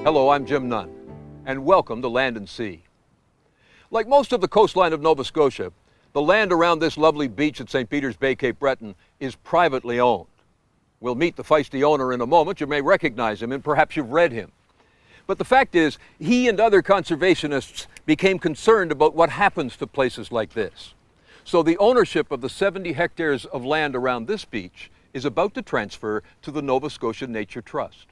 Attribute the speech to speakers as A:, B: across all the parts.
A: Hello, I'm Jim Nunn, and welcome to Land and Sea. Like most of the coastline of Nova Scotia, the land around this lovely beach at St. Peter's Bay, Cape Breton, is privately owned. We'll meet the feisty owner in a moment. You may recognize him, and perhaps you've read him. But the fact is, he and other conservationists became concerned about what happens to places like this. So the ownership of the 70 hectares of land around this beach is about to transfer to the Nova Scotia Nature Trust.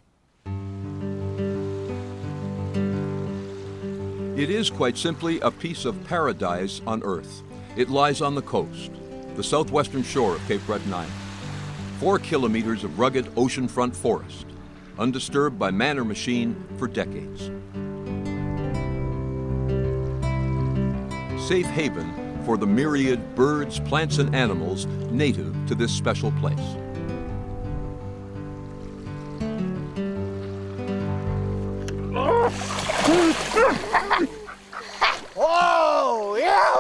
A: It is quite simply a piece of paradise on Earth. It lies on the coast, the southwestern shore of Cape Breton Island. 4 kilometers of rugged oceanfront forest, undisturbed by man or machine for decades. Safe haven for the myriad birds, plants, and animals native to this special place.
B: Whoa! Yeah!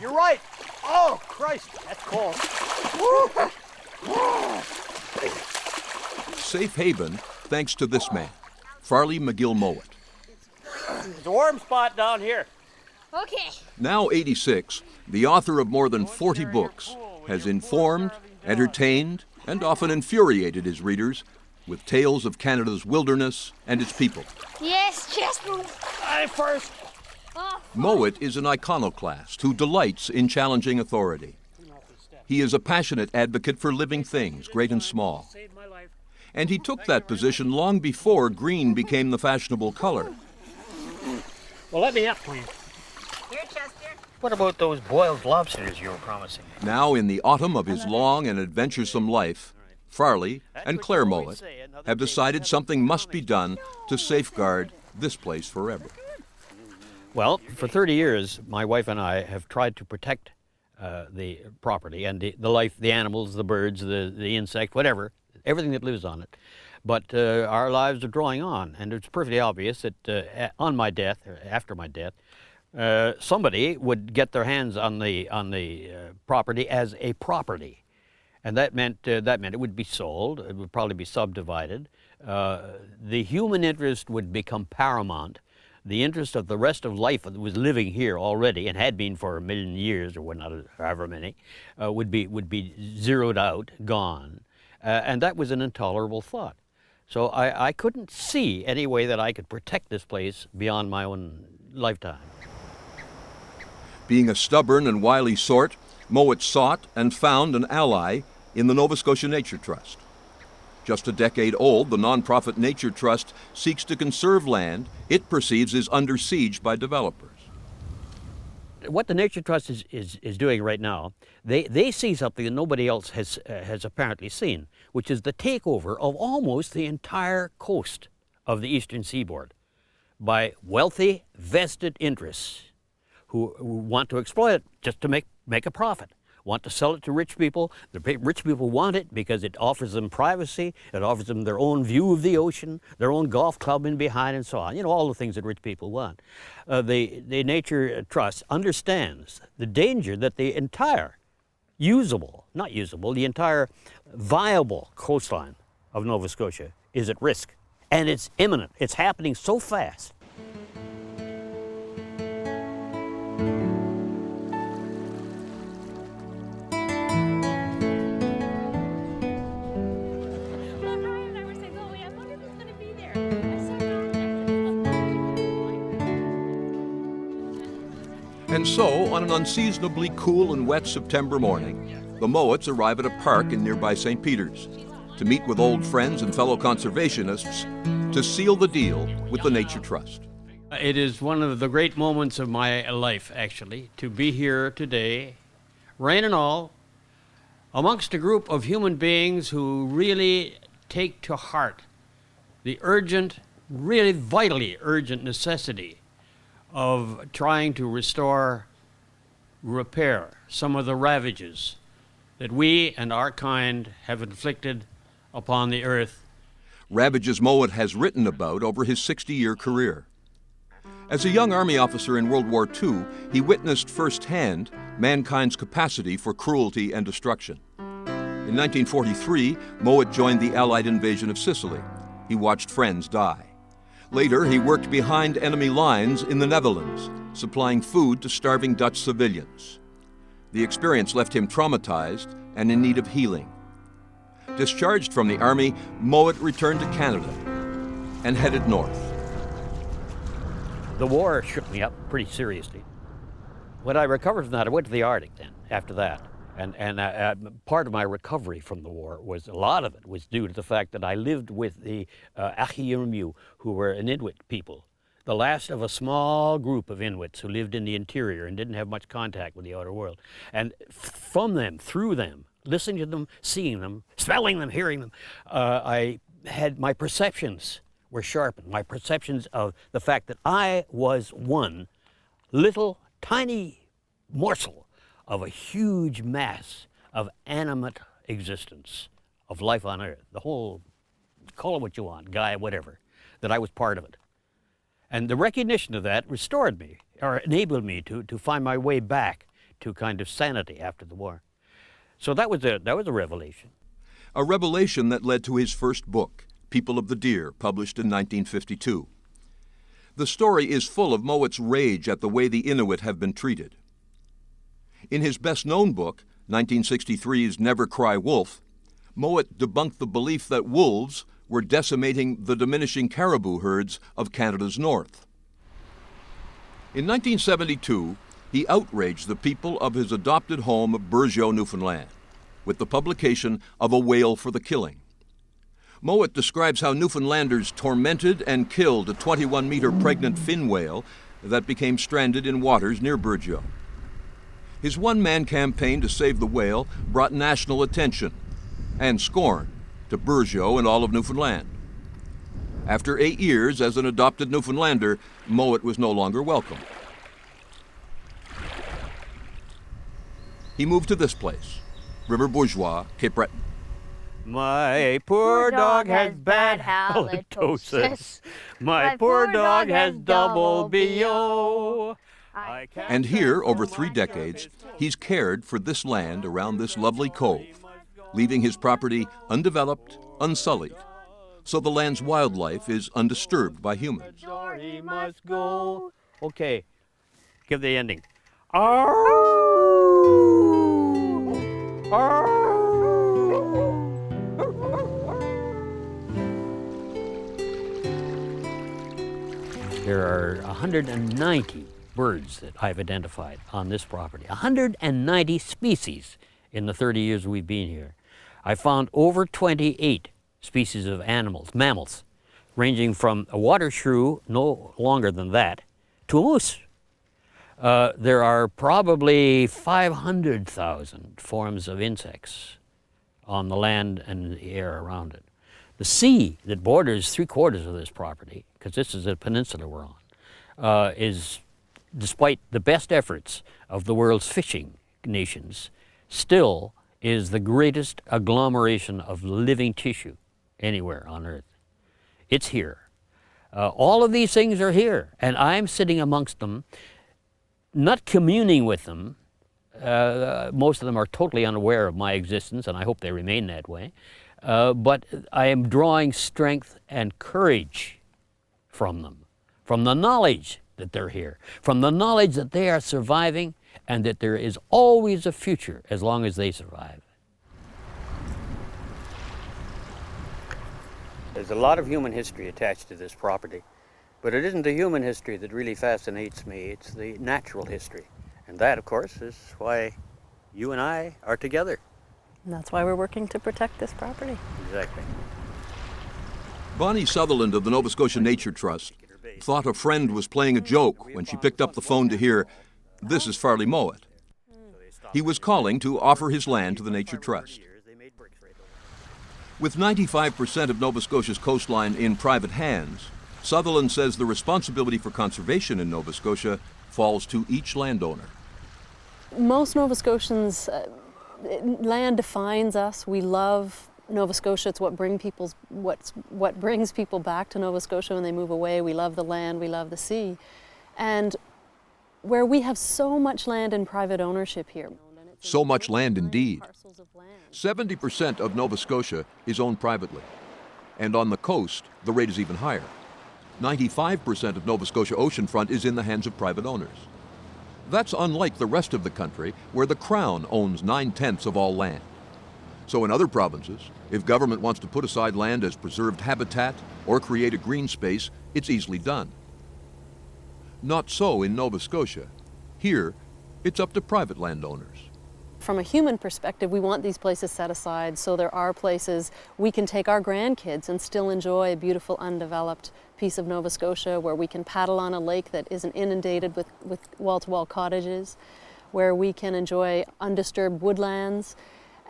B: You're right. Oh, Christ, that's cold.
A: Safe haven thanks to this man, Farley Mowat.
B: It's a warm spot down here.
C: Okay.
A: Now 86, the author of more than 40 books, has informed, entertained, and often infuriated his readers with tales of Canada's wilderness and its people.
C: Yes, Chester.
B: I first.
A: Mowat is an iconoclast who delights in challenging authority. He is a passionate advocate for living things, great and small. And he took that position long before green became the fashionable color.
B: Well, let me up, please.
C: Here, Chester.
B: What about those boiled lobsters you were promising?
A: Now, in the autumn of his long and adventuresome life, Farley and Claire Mowat have decided something must be done to safeguard this place forever.
D: Well, for 30 years, my wife and I have tried to protect the property and the life, the animals, the birds, the insects, whatever, everything that lives on it. But our lives are drawing on, and it's perfectly obvious that on my death, or after my death, somebody would get their hands on the property as a property, and that meant it would be sold. It would probably be subdivided. The human interest would become paramount. The interest of the rest of life that was living here already and had been for 1 million years or whatnot, however many, would be zeroed out, gone, and that was an intolerable thought. So I couldn't see any way that I could protect this place beyond my own lifetime.
A: Being a stubborn and wily sort, Mowat sought and found an ally in the Nova Scotia Nature Trust. Just a decade old, the nonprofit Nature Trust seeks to conserve land it perceives is under siege by developers.
D: What the Nature Trust is doing right now, they see something that nobody else has apparently seen, which is the takeover of almost the entire coast of the eastern seaboard by wealthy, vested interests who want to exploit it just to make a profit. Want to sell it to rich people. The rich people want it because it offers them privacy, it offers them their own view of the ocean, their own golf club in behind, and so on. You know, all the things that rich people want. The Nature Trust understands the danger that the entire the entire viable coastline of Nova Scotia is at risk. And it's imminent. It's happening so fast.
A: And so, on an unseasonably cool and wet September morning, the Mowats arrive at a park in nearby St. Peter's to meet with old friends and fellow conservationists to seal the deal with the Nature Trust.
D: It is one of the great moments of my life, actually, to be here today, rain and all, amongst a group of human beings who really take to heart the urgent, really vitally urgent necessity of trying to restore, repair some of the ravages that we and our kind have inflicted upon the earth.
A: Ravages Mowat has written about over his 60-year career. As a young Army officer in World War II, he witnessed firsthand mankind's capacity for cruelty and destruction. In 1943, Mowat joined the Allied invasion of Sicily. He watched friends die. Later, he worked behind enemy lines in the Netherlands, supplying food to starving Dutch civilians. The experience left him traumatized and in need of healing. Discharged from the army, Mowat returned to Canada and headed north.
D: The war shook me up pretty seriously. When I recovered from that, I went to the Arctic then, after that. And part of my recovery from the war was, a lot of it was due to the fact that I lived with the Achiyurmu, who were an Inuit people, the last of a small group of Inuits who lived in the interior and didn't have much contact with the outer world. And from them, through them, listening to them, seeing them, smelling them, hearing them, I had my perceptions were sharpened. My perceptions of the fact that I was one little tiny morsel of a huge mass of animate existence, of life on Earth, the whole, call it what you want, Gaia, whatever, that I was part of it. And the recognition of that restored me, or enabled me to find my way back to kind of sanity after the war. So that was a revelation.
A: A revelation that led to his first book, People of the Deer, published in 1952. The story is full of Mowat's rage at the way the Inuit have been treated. In his best-known book, 1963's Never Cry Wolf, Mowat debunked the belief that wolves were decimating the diminishing caribou herds of Canada's north. In 1972, he outraged the people of his adopted home of Bourgeot, Newfoundland, with the publication of A Whale for the Killing. Mowat describes how Newfoundlanders tormented and killed a 21-meter pregnant fin whale that became stranded in waters near Bourgeot. His one-man campaign to save the whale brought national attention and scorn to Bourgeot and all of Newfoundland. After 8 years as an adopted Newfoundlander, Mowat was no longer welcome. He moved to this place, River Bourgeois, Cape Breton.
D: My poor dog has bad halitosis. My poor dog has double BO.
A: And here, over 3 decades, he's cared for this land around this lovely cove, leaving his property undeveloped, unsullied, so the land's wildlife is undisturbed by humans.
D: Dory must go. Okay, give the ending. There are 190 birds that I've identified on this property. 190 species in the 30 years we've been here. I found over 28 species of animals, mammals, ranging from a water shrew, no longer than that, to a moose. There are probably 500,000 forms of insects on the land and the air around it. The sea that borders 3/4 of this property, because this is a peninsula we're on, is, despite the best efforts of the world's fishing nations, still is the greatest agglomeration of living tissue anywhere on Earth. It's here. All of these things are here, and I'm sitting amongst them, not communing with them. Most of them are totally unaware of my existence, and I hope they remain that way. But I am drawing strength and courage from them, from the knowledge that they're here, from the knowledge that they are surviving and that there is always a future as long as they survive. There's a lot of human history attached to this property, but it isn't the human history that really fascinates me, it's the natural history. And that, of course, is why you and I are together.
E: And that's why we're working to protect this property.
D: Exactly.
A: Bonnie Sutherland of the Nova Scotia Nature Trust thought a friend was playing a joke when she picked up the phone to hear, "This is Farley Mowat." He was calling to offer his land to the Nature Trust. With 95% of Nova Scotia's coastline in private hands, Sutherland says the responsibility for conservation in Nova Scotia falls to each landowner.
E: Most Nova Scotians, land defines us. We love Nova Scotia. It's what brings people back to Nova Scotia when they move away. We love the land, we love the sea. And where we have so much land in private ownership here.
A: So much land indeed. 70% of Nova Scotia is owned privately. And on the coast, the rate is even higher. 95% of Nova Scotia oceanfront is in the hands of private owners. That's unlike the rest of the country, where the Crown owns 9/10 of all land. So in other provinces, if government wants to put aside land as preserved habitat or create a green space, it's easily done. Not so in Nova Scotia. Here, it's up to private landowners.
E: From a human perspective, we want these places set aside so there are places we can take our grandkids and still enjoy a beautiful undeveloped piece of Nova Scotia where we can paddle on a lake that isn't inundated with wall-to-wall cottages, where we can enjoy undisturbed woodlands.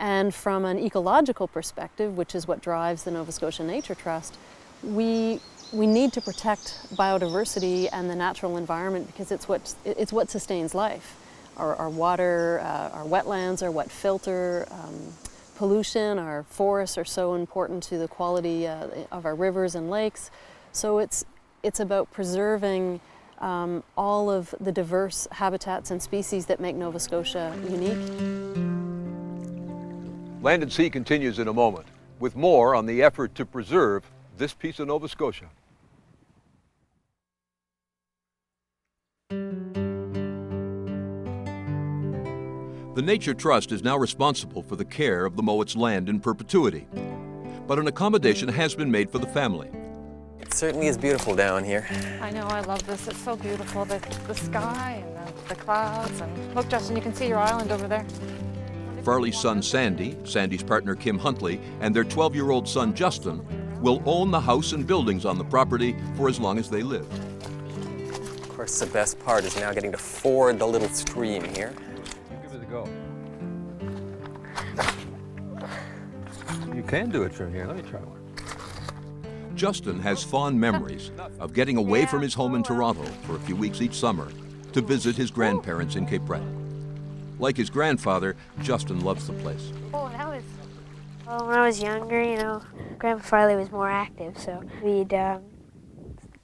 E: And from an ecological perspective, which is what drives the Nova Scotia Nature Trust, we need to protect biodiversity and the natural environment because it's what sustains life. Our water, our wetlands are what filter pollution. Our forests are so important to the quality of our rivers and lakes. So it's about preserving all of the diverse habitats and species that make Nova Scotia unique.
A: Land and Sea continues in a moment with more on the effort to preserve this piece of Nova Scotia. The Nature Trust is now responsible for the care of the Mowat's land in perpetuity, but an accommodation has been made for the family.
F: It certainly is beautiful down here.
G: I know, I love this. It's so beautiful. The sky and the clouds. And look, Justin, you can see your island over there.
A: Farley's son Sandy, Sandy's partner Kim Huntley, and their 12-year-old son Justin will own the house and buildings on the property for as long as they live.
F: Of course, the best part is now getting to ford the little stream here.
A: Give it a go. You can do it from here. Let me try one. Justin has fond memories of getting away from his home in Toronto for a few weeks each summer to visit his grandparents in Cape Breton. Like his grandfather, Justin loves the place.
C: Oh, that was... Well, when I was younger, you know, Grandpa Farley was more active, so we'd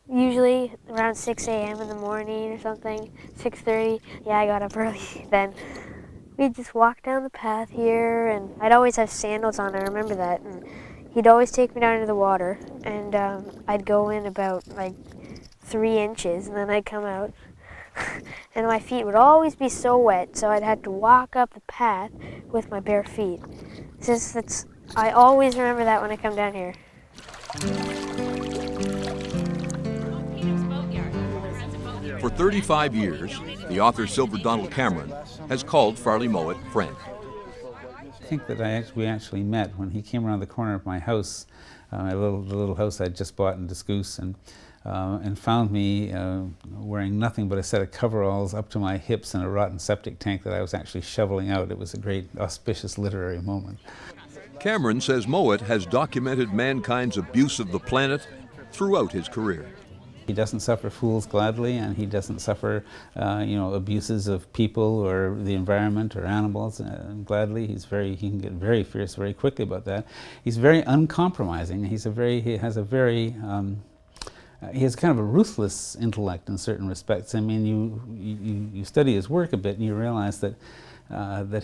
C: usually around 6 a.m. in the morning or something, 6:30. Yeah, I got up early then. We'd just walk down the path here, and I'd always have sandals on, I remember that. And he'd always take me down to the water, and I'd go in about like 3 inches, and then I'd come out. And my feet would always be so wet, so I'd have to walk up the path with my bare feet. I always remember that when I come down here.
A: For 35 years, the author Sylver Donald Cameron has called Farley Mowat friend.
H: I think that we actually met when he came around the corner of my house, the little house I'd just bought in Discoos, and found me wearing nothing but a set of coveralls up to my hips and a rotten septic tank that I was actually shoveling out. It was a great auspicious literary moment.
A: Cameron says Mowat has documented mankind's abuse of the planet throughout his career.
H: He doesn't suffer fools gladly, and he doesn't suffer abuses of people or the environment or animals gladly. He can get very fierce very quickly about that. He's very uncompromising. He has kind of a ruthless intellect in certain respects. I mean, you study his work a bit and you realize that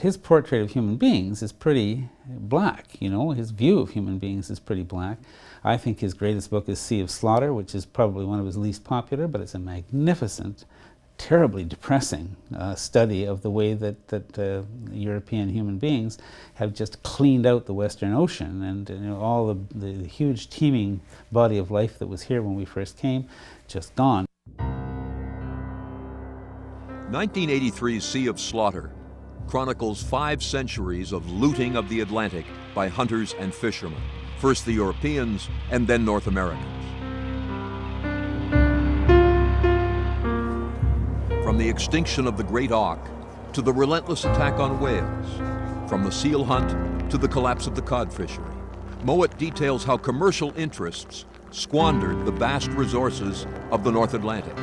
H: his portrait of human beings is pretty black, you know. His view of human beings is pretty black. I think his greatest book is Sea of Slaughter, which is probably one of his least popular, but it's a magnificent, terribly depressing study of the way that European human beings have just cleaned out the Western Ocean, and all the huge teeming body of life that was here when we first came, just gone.
A: 1983's Sea of Slaughter chronicles 5 centuries of looting of the Atlantic by hunters and fishermen, first the Europeans and then North Americans. From the extinction of the great auk to the relentless attack on whales, from the seal hunt to the collapse of the cod fishery, Mowat details how commercial interests squandered the vast resources of the North Atlantic.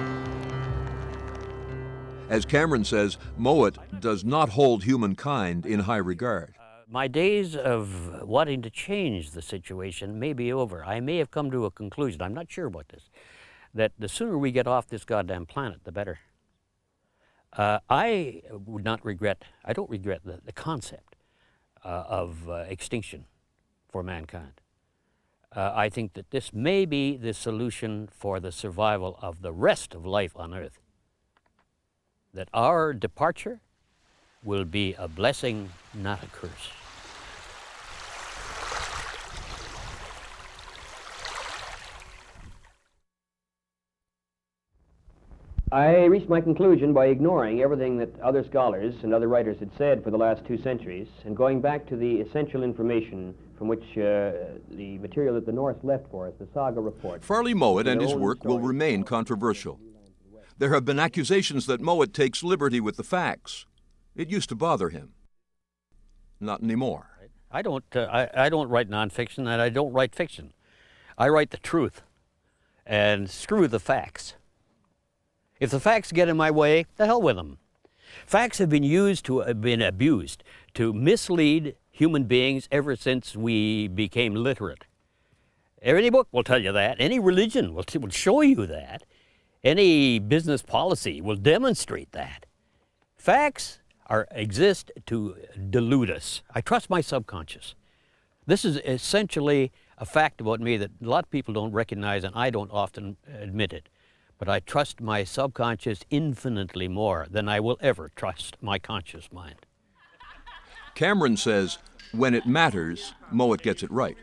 A: As Cameron says, Mowat does not hold humankind in high regard.
D: My days of wanting to change the situation may be over. I may have come to a conclusion, I'm not sure about this, that the sooner we get off this goddamn planet, the better. I don't regret the concept of extinction for mankind. I think that this may be the solution for the survival of the rest of life on Earth. That our departure will be a blessing, not a curse.
I: I reached my conclusion by ignoring everything that other scholars and other writers had said for the last 2 centuries and going back to the essential information from which the material that the Norse left for us, the saga report.
A: Farley Mowat and his work will remain controversial. There have been accusations that Mowat takes liberty with the facts. It used to bother him. Not anymore.
D: I don't write nonfiction, and I don't write fiction. I write the truth, and screw the facts. If the facts get in my way, the hell with them. Facts have been abused to mislead human beings ever since we became literate. Any book will tell you that. Any religion will show you that. Any business policy will demonstrate that. Facts exist to delude us. I trust my subconscious. This is essentially a fact about me that a lot of people don't recognize, and I don't often admit it. But I trust my subconscious infinitely more than I will ever trust my conscious mind.
A: Cameron says, when it matters, Mowat gets it right.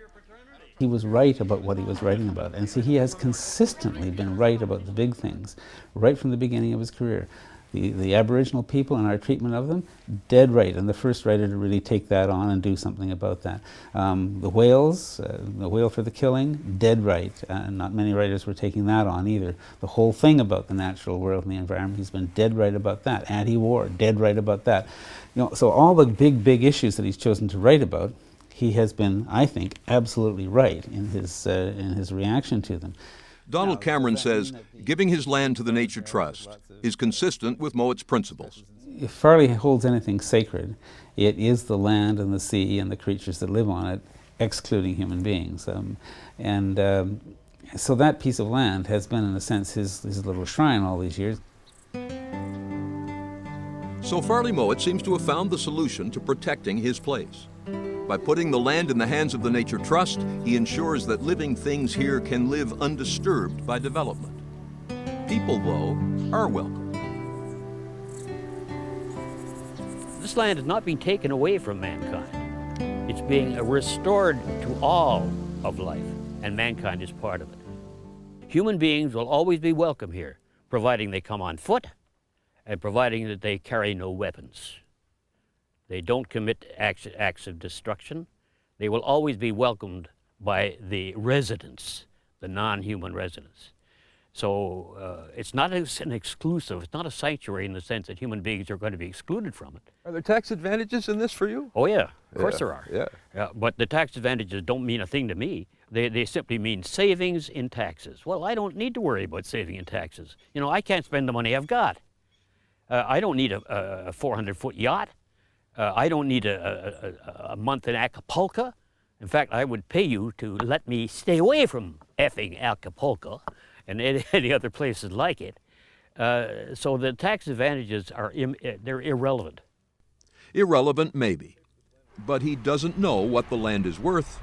H: He was right about what he was writing about. And see, he has consistently been right about the big things, right from the beginning of his career. The Aboriginal people and our treatment of them, dead right, and the first writer to really take that on and do something about that. The whales, the whale for the killing, dead right, and not many writers were taking that on either. The whole thing about the natural world and the environment, he's been dead right about that. Anti-war, dead right about that. You know, so all the big issues that he's chosen to write about, he has been, I think, absolutely right in his reaction to them.
A: Donald Cameron says giving his land to the Nature Trust is consistent with Mowat's principles.
H: If Farley holds anything sacred, it is the land and the sea and the creatures that live on it, excluding human beings. So that piece of land has been, in a sense, his little shrine all these years.
A: So Farley Mowat seems to have found the solution to protecting his place. By putting the land in the hands of the Nature Trust, he ensures that living things here can live undisturbed by development. People, though, are welcome.
D: This land is not being taken away from mankind. It's being restored to all of life, and mankind is part of it. Human beings will always be welcome here, providing they come on foot and providing that they carry no weapons. They don't commit acts of destruction. They will always be welcomed by the residents, the non-human residents. So it's not an exclusive, it's not a sanctuary in the sense that human beings are going to be excluded from it.
A: Are there tax advantages in this for you?
D: Oh yeah, of course there are.
A: Yeah.
D: But the tax advantages don't mean a thing to me. They simply mean savings in taxes. Well, I don't need to worry about saving in taxes. You know, I can't spend the money I've got. I don't need a 400-foot yacht. I don't need a month in Acapulco. In fact, I would pay you to let me stay away from effing Acapulco and any other places like it. So the tax advantages are they're irrelevant.
A: Irrelevant, maybe. But he doesn't know what the land is worth,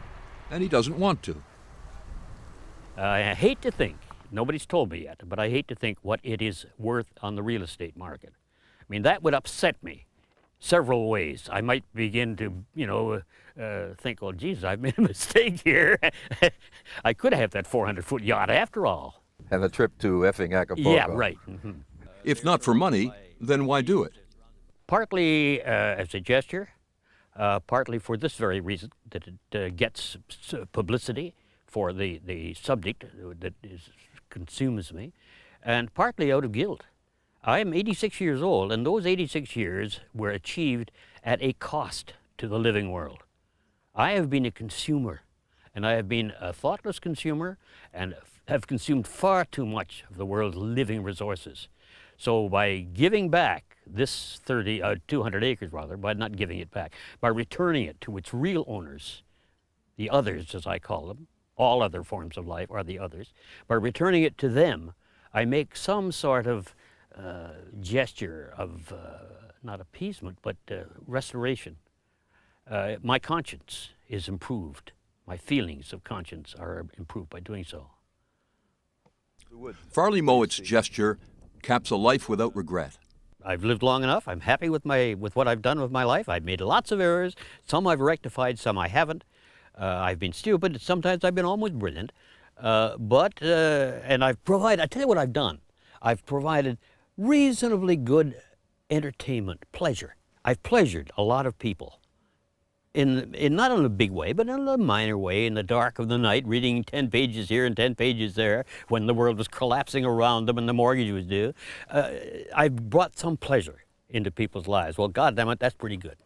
A: and he doesn't want to.
D: I hate to think, nobody's told me yet, but I hate to think what it is worth on the real estate market. I mean, that would upset me several ways. I might begin to, think, well, geez, I've made a mistake here. I could have that 400-foot yacht after all.
A: And a trip to effing Acapulco.
D: Yeah, right. Mm-hmm.
A: If not for money, then why do it?
D: Partly as a gesture, partly for this very reason, that it gets publicity for the subject that consumes me, and partly out of guilt. I am 86 years old, and those 86 years were achieved at a cost to the living world. I have been a consumer, and I have been a thoughtless consumer, and have consumed far too much of the world's living resources. So by giving back this 200 acres rather, by not giving it back, by returning it to its real owners, the others as I call them, all other forms of life are the others, by returning it to them, I make some sort of gesture of not appeasement, but restoration. My conscience is improved My feelings of conscience are improved by doing so.
A: Farley Mowat's gesture caps a life without regret.
D: I've lived long enough. I'm happy with what I've done with my life. I've made lots of errors. Some I've rectified, some I haven't. I've been stupid. Sometimes I've been almost brilliant. And I've provided, I tell you what I've done. I've provided reasonably good entertainment, pleasure. I've pleasured a lot of people. In not in a big way, but in a minor way, in the dark of the night, reading 10 pages here and 10 pages there, when the world was collapsing around them and the mortgage was due. I've brought some pleasure into people's lives. Well, God damn it, that's pretty good.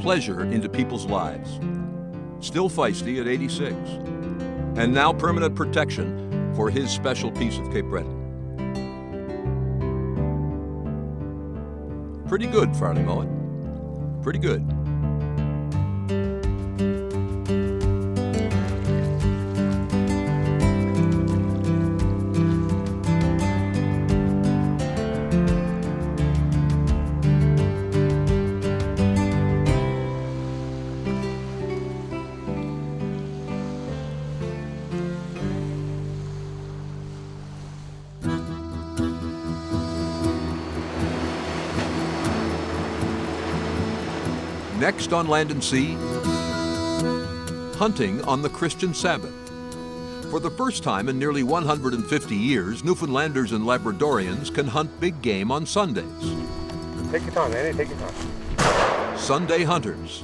A: Pleasure into people's lives. Still feisty at 86. And now permanent protection for his special piece of Cape Breton. Pretty good, Farley Mowat. Pretty good. Next on Land and Sea, hunting on the Christian Sabbath. For the first time in nearly 150 years, Newfoundlanders and Labradorians can hunt big game on Sundays.
J: Take your time, Andy, take your time.
A: Sunday Hunters.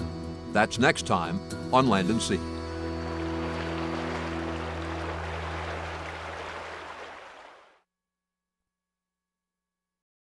A: That's next time on Land and Sea.